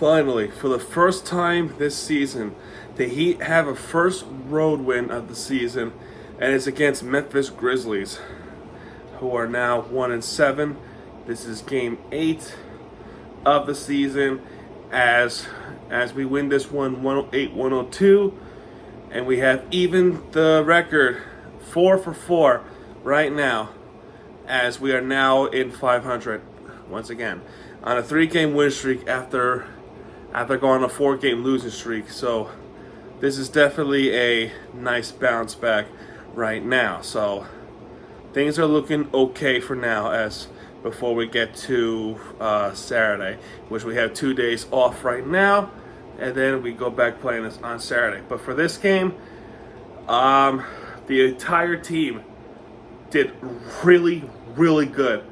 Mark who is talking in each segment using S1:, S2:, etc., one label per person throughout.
S1: Finally, for the first time this season, the Heat have a first road win of the season, and it's against Memphis Grizzlies, who are now 1-7. This is Game 8 of the season, as we win this one 108-102, and we have even the record 4-4 right now, as we are now in 500 once again on a 3-game win streak after going on a 4-game losing streak. So this is definitely a nice bounce back right now. So things are looking okay for now, as before we get to Saturday, which we have 2 days off right now, and then we go back playing this on Saturday. But for this game, the entire team did really, really good,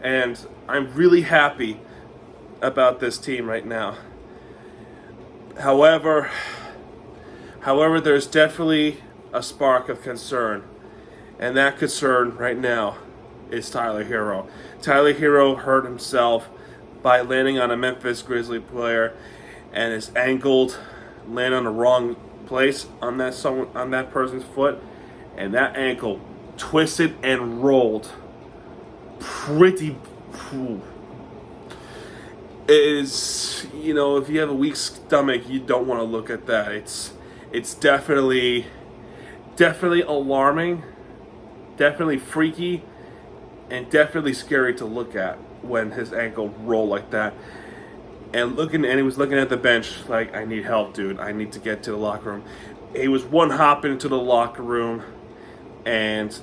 S1: and I'm really happy about this team right now. However, there's definitely a spark of concern, and that concern right now is Tyler Herro. Tyler Herro hurt himself by landing on a Memphis Grizzly player, and his ankle landed on the wrong place on that person's foot, and that ankle twisted and rolled pretty. Is, if you have a weak stomach, you don't want to look at that. It's definitely alarming, definitely freaky, and definitely scary to look at when his ankle rolled like that. And he was looking at the bench like, I need help, dude. I need to get to the locker room. He was one hop into the locker room, and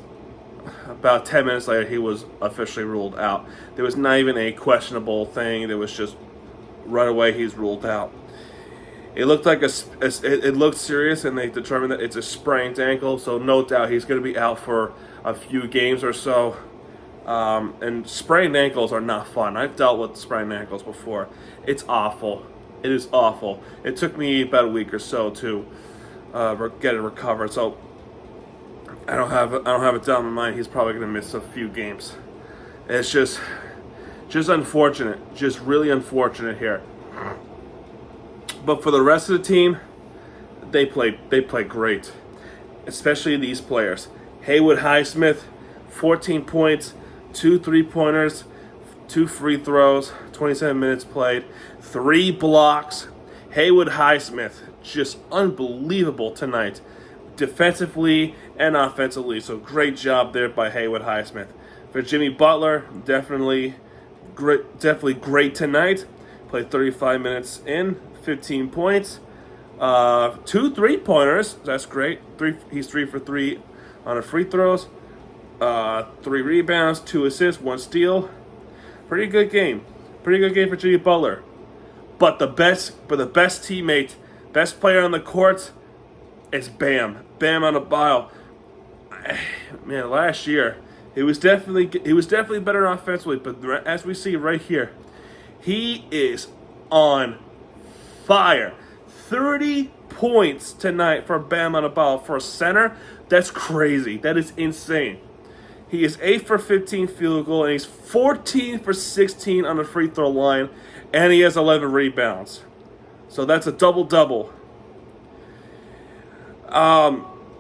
S1: about 10 minutes later, he was officially ruled out. There was not even a questionable thing. There was just right away he's ruled out. It looked like it looked serious, and they determined that it's a sprained ankle. So no doubt he's going to be out for a few games or so. And sprained ankles are not fun. I've dealt with sprained ankles before. It's awful. It is awful. It took me about a week or so to get it recovered. So I don't have it down in my mind. He's probably going to miss a few games. It's just unfortunate. Just really unfortunate here. But for the rest of the team, they play great. Especially these players. Haywood Highsmith, 14 points, 2 3-pointers, 2 free throws, 27 minutes played, 3 blocks. Haywood Highsmith, just unbelievable tonight, defensively and offensively. So great job there by Haywood Highsmith. For Jimmy Butler, definitely great tonight. Played 35 minutes in, 15 points, 2 3-pointers. That's great. He's 3 for 3 on the free throws. 3 rebounds, 2 assists, 1 steal. Pretty good game. Pretty good game for Jimmy Butler. But the best teammate, best player on the court is Bam. Bam Adebayo. Man, last year he was definitely better offensively, but as we see right here, he is on fire. 30 points tonight for Bam Adebayo for a center. That's crazy. That is insane. He is 8 for 15 field goal, and he's 14 for 16 on the free throw line, and he has 11 rebounds. So that's a double-double.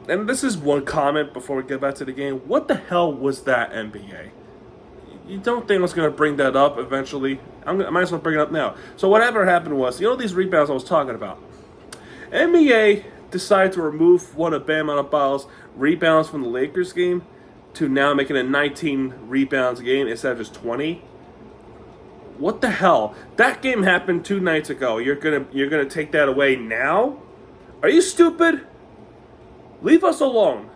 S1: And this is one comment before we get back to the game. What the hell was that, NBA? You don't think I was going to bring that up eventually? I might as well bring it up now. So whatever happened was, these rebounds I was talking about? NBA decided to remove one of Bam Adebayo's rebounds from the Lakers game to now making a 19 rebounds game instead of just 20. What the hell? That game happened 2 nights ago. You're gonna take that away now? Are you stupid? Leave us alone.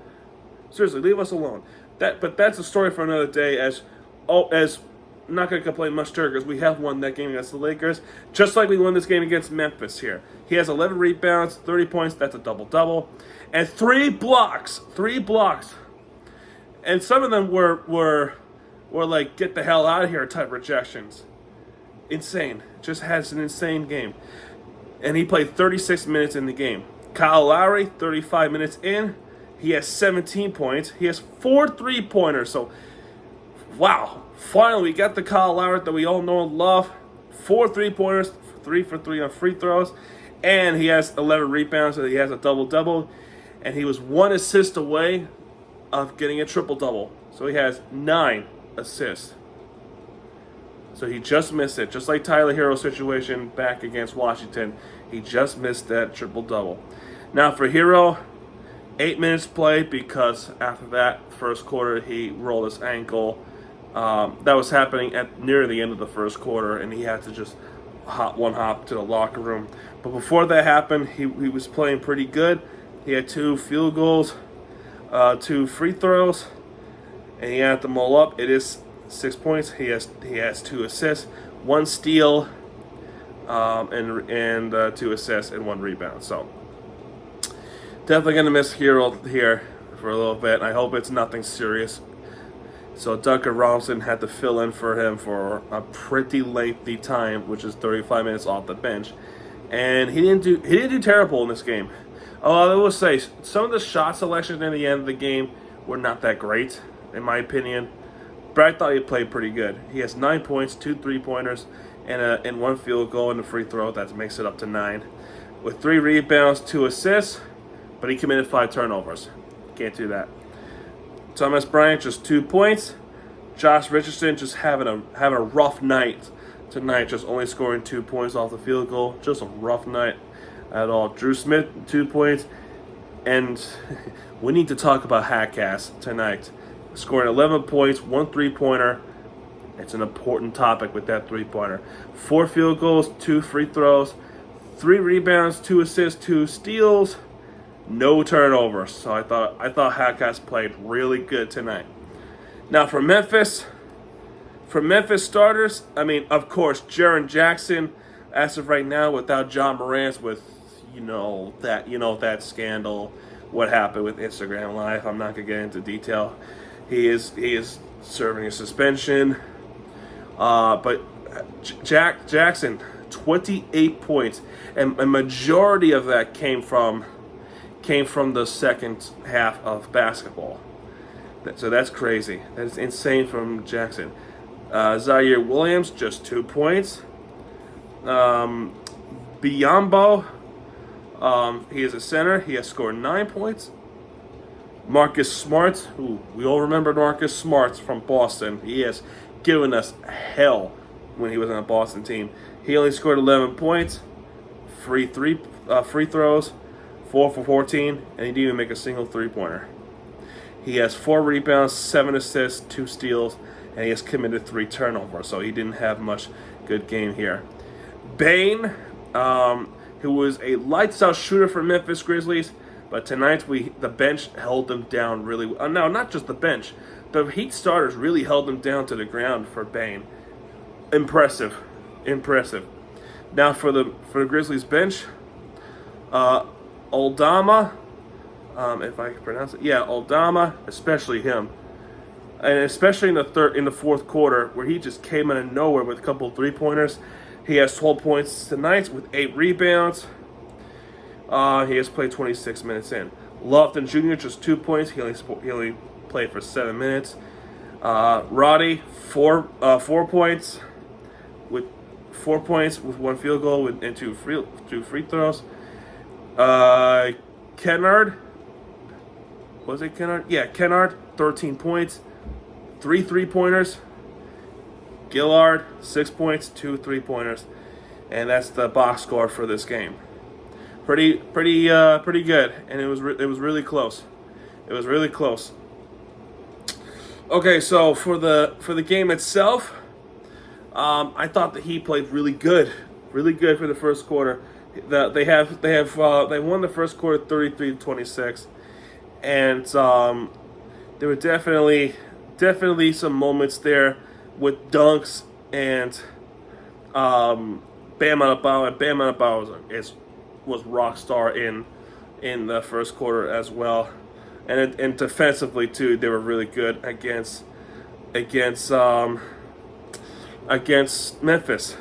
S1: Seriously, leave us alone. But that's a story for another day. As I'm not gonna complain much there, because we have won that game against the Lakers, just like we won this game against Memphis here. He has 11 rebounds, 30 points. That's a double-double, and 3 blocks. 3 blocks. And some of them were like, get the hell out of here type rejections. Insane. Just has an insane game. And he played 36 minutes in the game. Kyle Lowry, 35 minutes in. He has 17 points. He has 4 3-pointers. So, wow. Finally, we got the Kyle Lowry that we all know and love. 4 3-pointers, 3 for 3 on free throws, and he has 11 rebounds, so he has a double-double, and he was 1 assist away of getting a triple-double. So he has 9 assists. So he just missed it. Just like Tyler Herro's situation back against Washington, he just missed that triple-double. Now for Herro, 8 minutes played because after that first quarter he rolled his ankle. That was happening at near the end of the first quarter, and he had to just hop to the locker room. But before that happened, he was playing pretty good. He had 2 field goals, 2 free throws, and he had them all up. It is 6 points. He has 2 assists, 1 steal, and 2 assists and 1 rebound. So definitely gonna miss Herro here for a little bit. I hope it's nothing serious. So Duncan Robinson had to fill in for him for a pretty lengthy time, which is 35 minutes off the bench, and he didn't do terrible in this game. I will say some of the shot selections in the end of the game were not that great, in my opinion. But I thought he played pretty good. He has 9 points, 2 3-pointers, and 1 field goal and a free throw. That makes it up to 9, with 3 rebounds, 2 assists. But he committed 5 turnovers. Can't do that. Thomas Bryant just 2 points. Josh Richardson just having a rough night tonight, just only scoring 2 points off the field goal. Just a rough night at all. Drew Smith 2 points, and we need to talk about Hackass tonight. Scoring 11 points, 1 3-pointer. It's an important topic with that 3-pointer. 4 field goals, 2 free throws, 3 rebounds, 2 assists, 2 steals. No turnovers. So I thought Hackass played really good tonight. Now for Memphis starters, I mean, of course, Jaren Jackson, as of right now, without John Morant, with that scandal, what happened with Instagram Live. I'm not gonna get into detail. He is serving a suspension. But Jackson, 28 points, and a majority of that came from the second half of basketball. So that's crazy. That's insane from Jackson. Zaire Williams, just 2 points. Biyombo, he is a center. He has scored 9 points. Marcus Smart, who we all remember Marcus Smart from Boston. He has given us hell when he was on a Boston team. He only scored 11 points, free throws, 4 for 14, and he didn't even make a single 3-pointer. He has 4 rebounds, 7 assists, 2 steals, and he has committed 3 turnovers, so he didn't have much good game here. Bane, who was a lights-out shooter for Memphis Grizzlies, but tonight the bench held them down really well. No, not just the bench. The Heat starters really held them down to the ground for Bane. Impressive. Now for the Grizzlies bench, Aldama, if I can pronounce it, Aldama, especially him, and especially in the fourth quarter where he just came out of nowhere with a couple of 3-pointers. He has 12 points tonight with 8 rebounds. He has played 26 minutes in. Lofton Jr. just 2 points. He only played for 7 minutes. Roddy 4 points with 1 field goal and 2 free throws. Kennard, was it Kennard? Yeah, Kennard, 13 points, 3 3-pointers. Gillard, 6 points, 2 3-pointers, and that's the box score for this game. Pretty good, and it was really close. Okay, so for the game itself, I thought that he played really good for the first quarter. They won the first quarter 33-26, and there were definitely some moments there with dunks and Bam Adebayo. And Bam Adebayo was rock star in the first quarter as well, and defensively too, they were really good against Memphis.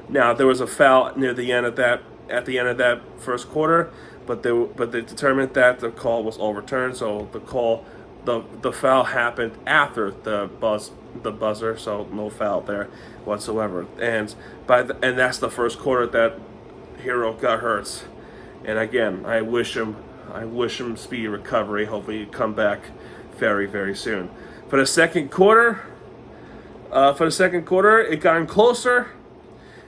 S1: Now there was a foul near the end of that. At the end of that first quarter, but they determined that the call was overturned, so the call the foul happened after the buzzer, so no foul there whatsoever. And and that's the first quarter that Herro got hurt. And again, I wish him speedy recovery. Hopefully, he come back very, very soon. For the second quarter, it got closer.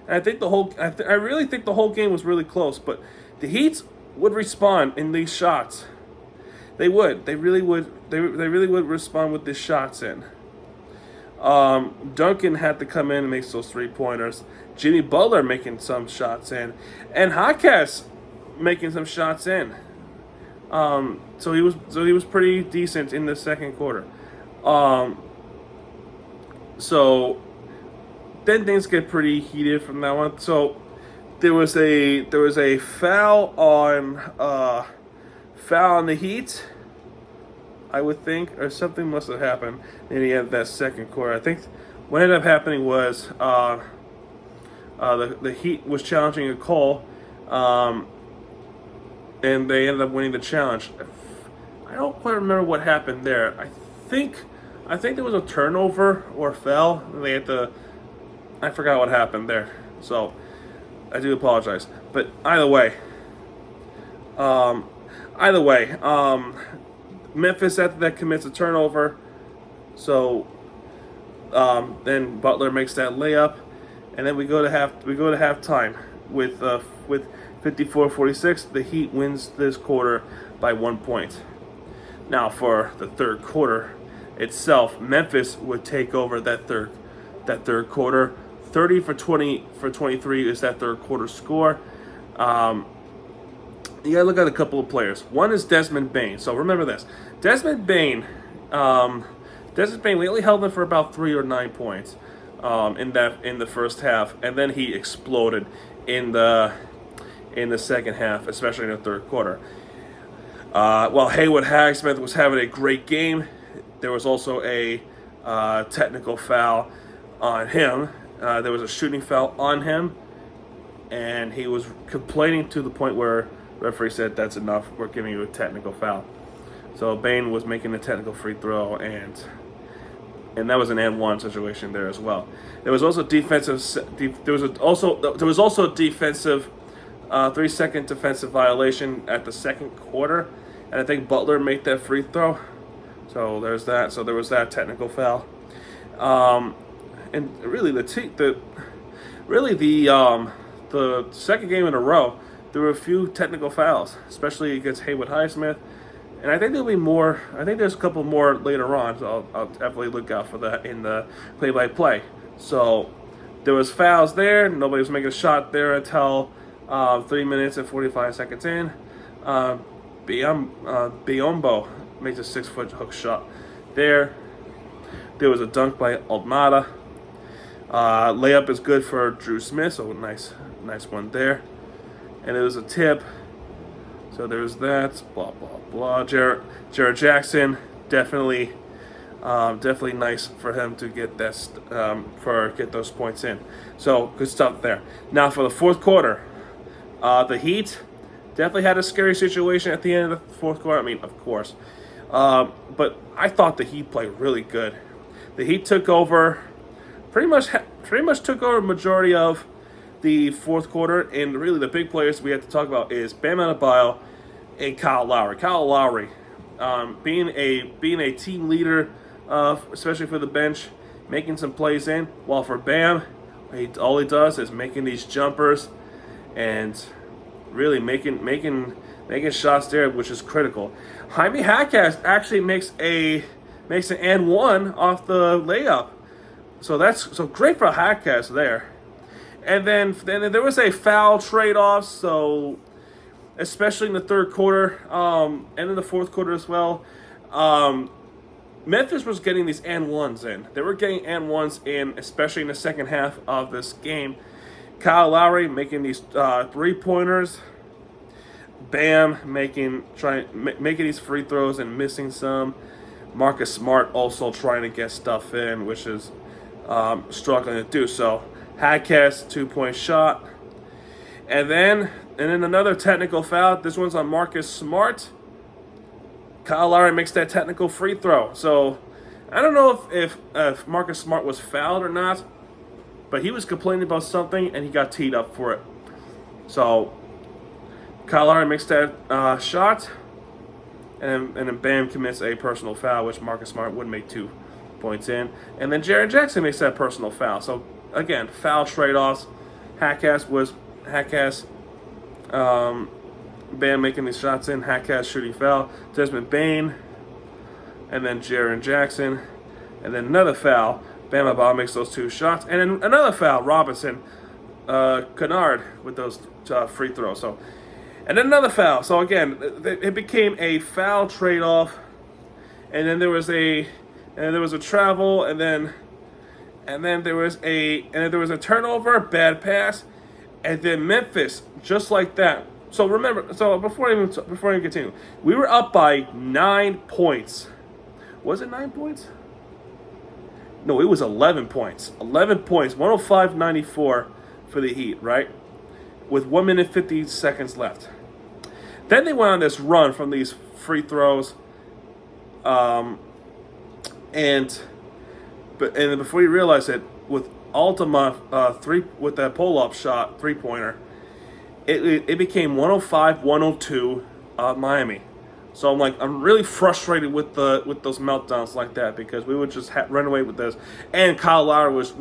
S1: And I think I really think the whole game was really close. But the Heat would respond in these shots. They would. They really would. They really would respond with the shots in. Duncan had to come in and make those 3-pointers. Jimmy Butler making some shots in, and Hawkes making some shots in. So he was pretty decent in the second quarter. So then things get pretty heated from that one. So there was a foul on the Heat, I would think, or something must have happened in the end of that second quarter. I think what ended up happening was the Heat was challenging a call, and they ended up winning the challenge. I don't quite remember what happened there. I think there was a turnover or foul. They had to. I forgot what happened there. So I do apologize. But either way, Memphis after that commits a turnover. So then Butler makes that layup, and then we go to halftime with 54-46. The Heat wins this quarter by 1 point. Now for the third quarter itself, Memphis would take over that third quarter. 30 for 23 is that third quarter score. You gotta look at a couple of players. One is Desmond Bane. So remember this: Desmond Bane we only held him for about 3 or 9 points in the first half, and then he exploded in the second half, especially in the third quarter. While Haywood Hagsmith was having a great game, there was also a technical foul on him. There was a shooting foul on him, and he was complaining to the point where the referee said, "That's enough. We're giving you a technical foul." So Bane was making a technical free throw, and that was an and-one situation there as well. There was also defensive 3-second defensive violation at the second quarter, and I think Butler made that free throw. So there's that. So there was that technical foul. And really the second game in a row, there were a few technical fouls, especially against Haywood Highsmith. And I think there'll be more. I think there's a couple more later on, so I'll definitely look out for that in the play-by-play. So there was fouls there. Nobody was making a shot there until 3 minutes and 45 seconds in. Biombo makes a 6-foot hook shot there. There was a dunk by Almada. Layup is good for Drew Smith, so nice one there. And it was a tip. So there was that. Blah blah blah. Jared Jackson, definitely nice for him to get that get those points in. So good stuff there. Now for the fourth quarter, the Heat definitely had a scary situation at the end of the fourth quarter. I mean, of course, but I thought the Heat played really good. The Heat took over. Pretty much took over a majority of the fourth quarter, and really the big players we have to talk about is Bam Adebayo and Kyle Lowry. Kyle Lowry, being a team leader, especially for the bench, making some plays in. While for Bam, all he does is making these jumpers and really making shots there, which is critical. Jaime Hawkes actually makes an and-one off the layup. So that's great for Hawkes there. And then there was a foul trade-off, so especially in the third quarter, and in the fourth quarter as well. Memphis was getting these and-ones in. They were getting and-ones in, especially in the second half of this game. Kyle Lowry making these 3-pointers. Bam making these free throws and missing some. Marcus Smart also trying to get stuff in, which is struggling to do so. Hawkes 2-point shot, and then another technical foul. This one's on Marcus Smart, Kyle Lowry makes that technical free throw. So I don't know if Marcus Smart was fouled or not, but he was complaining about something and he got teed up for it. So Kyle Lowry makes that shot, and then Bam commits a personal foul, which Marcus Smart would make 2 points in. And then Jaren Jackson makes that personal foul. So again, foul trade-offs. Hackass, Bam making these shots in, Hackass shooting foul, Desmond Bane, and then Jaren Jackson, and then another foul. Bam Adebayo makes those 2 shots, and then another foul. Robinson, Kennard with those free throws. So, and then another foul. So again, it became a foul trade-off, and then there was a travel, and then there was a turnover, bad pass, and then Memphis, just like that. So remember, before I even continue, we were up by 9 points. Was it 9 points? No, it was 11 points. 11 points, 105-94 for the Heat, right? With 1 minute 50 seconds left. Then they went on this run from these free throws, and before you realize it, with Altima with that pull-up shot 3-pointer, it became 105-102 Miami. So I'm really frustrated with those meltdowns like that, because we would just run away with this. And Kyle Lowry was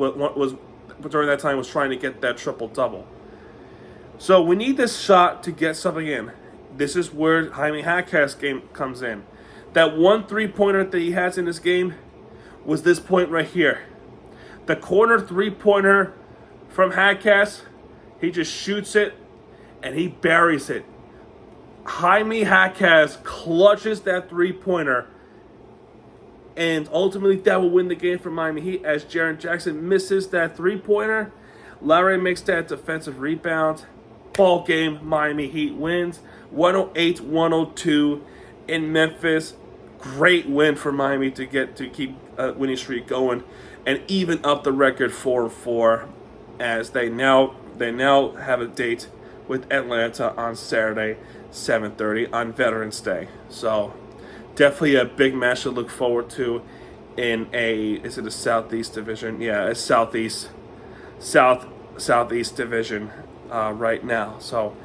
S1: during that time was trying to get that triple-double. So we need this shot to get something in. This is where Jaime Hacka's game comes in. That 1 3-pointer that he has in this game was this point right here. The corner 3-pointer from Hackas, he just shoots it and he buries it. Jaime Hackas clutches that 3-pointer, and ultimately that will win the game for Miami Heat, as Jaren Jackson misses that 3-pointer. Lowry makes that defensive rebound. Ball game, Miami Heat wins 108-102 in Memphis. Great win for Miami to keep winning streak going and even up the record 4-4, as they now have a date with Atlanta on Saturday, 7:30 on Veterans Day. So definitely a big match to look forward to in is it a Southeast division? Yeah, a Southeast division right now. So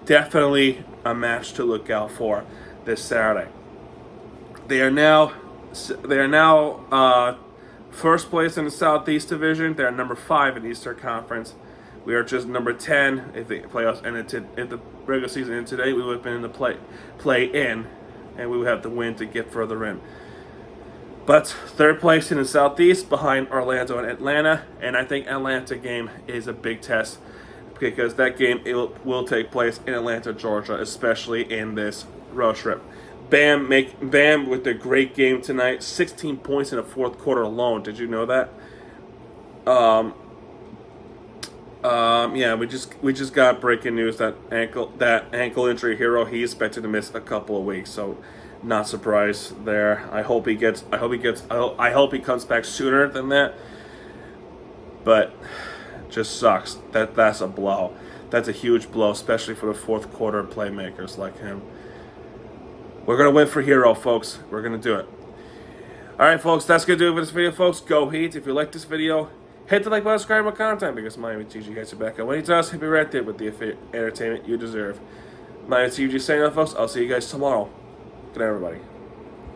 S1: definitely a match to look out for this Saturday. They are now first place in the Southeast division. They're number 5 in the Eastern Conference. We are just number 10. If the playoffs ended if the regular season ended today, we would have been in the play in, and we would have to win to get further in. But third place in the Southeast, behind Orlando and Atlanta, and I think Atlanta game is a big test, because that game will take place in Atlanta, Georgia, especially in this road trip. Bam with a great game tonight. 16 points in the fourth quarter alone. Did you know that? Yeah, we just got breaking news that ankle injury Herro, he's expected to miss a couple of weeks. So not surprised there. I hope he comes back sooner than that. But just sucks. That's a blow. That's a huge blow, especially for the fourth quarter playmakers like him. We're going to win for Herro, folks. We're going to do it. All right, folks, that's going to do it for this video, folks. Go Heat. If you like this video, hit the like button, subscribe to my content, because Miami TG gets you back. And when he does, he'll be right there with the entertainment you deserve. Miami TG saying that, folks. I'll see you guys tomorrow. Good night, everybody.